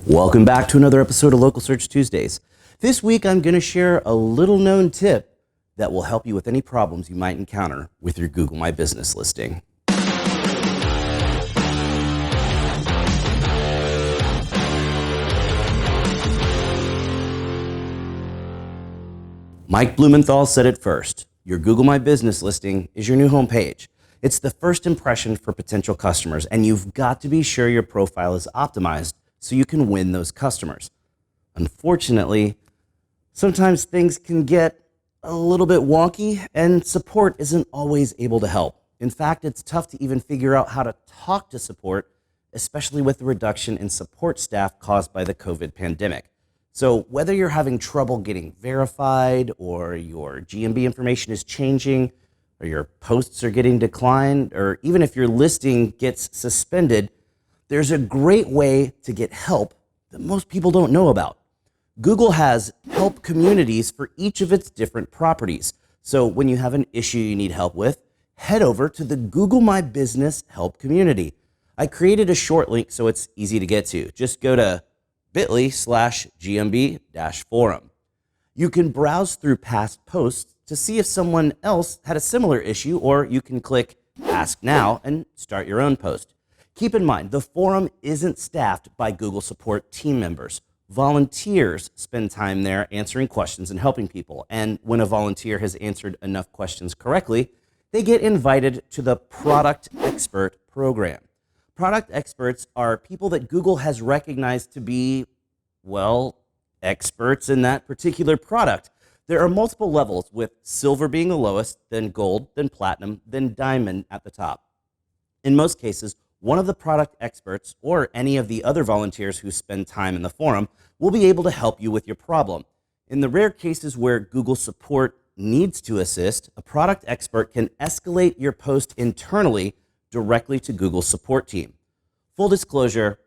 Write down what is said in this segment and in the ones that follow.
Welcome back to another episode of Local Search Tuesdays. This week I'm going to share a little known tip that will help you with any problems you might encounter with your Google My Business listing. Mike Blumenthal said it first. Your Google My Business listing is your new homepage. It's the first impression for potential customers, and you've got to be sure your profile is optimized so you can win those customers. Unfortunately, sometimes things can get a little bit wonky and support isn't always able to help. In fact, it's tough to even figure out how to talk to support, especially with the reduction in support staff caused by the COVID pandemic. So whether you're having trouble getting verified or your GMB information is changing or your posts are getting declined, or even if your listing gets suspended, there's a great way to get help that most people don't know about. Google has help communities for each of its different properties. So when you have an issue you need help with, head over to the Google My Business help community. I created a short link so it's easy to get to. Just go to bit.ly/GMB-forum. You can browse through past posts to see if someone else had a similar issue, or you can click Ask Now and start your own post. Keep in mind, the forum isn't staffed by Google support team members. Volunteers spend time there answering questions and helping people. And when a volunteer has answered enough questions correctly, they get invited to the Product Expert program. Product experts are people that Google has recognized to be, well, experts in that particular product. There are multiple levels, with silver being the lowest, then gold, then platinum, then diamond at the top. In most cases, one of the product experts or any of the other volunteers who spend time in the forum will be able to help you with your problem. In the rare cases where Google support needs to assist, a product expert can escalate your post internally directly to Google's support team. Full disclosure,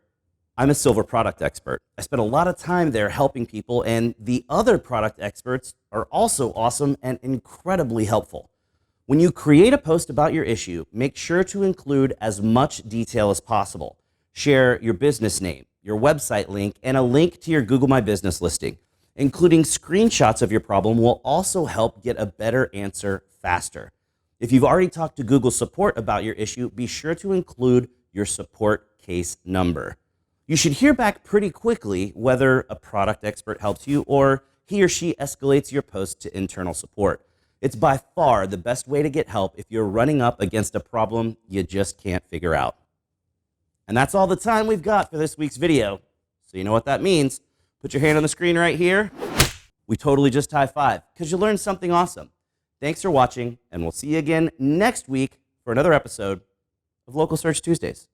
I'm a silver product expert. I spent a lot of time there helping people, and the other product experts are also awesome and incredibly helpful. When you create a post about your issue, make sure to include as much detail as possible. Share your business name, your website link, and a link to your Google My Business listing. Including screenshots of your problem will also help get a better answer faster. If you've already talked to Google support about your issue, be sure to include your support case number. You should hear back pretty quickly whether a product expert helps you or he or she escalates your post to internal support. It's by far the best way to get help if you're running up against a problem you just can't figure out. And that's all the time we've got for this week's video. So you know what that means. Put your hand on the screen right here. We totally just high-five because you learned something awesome. Thanks for watching, and we'll see you again next week for another episode of Local Search Tuesdays.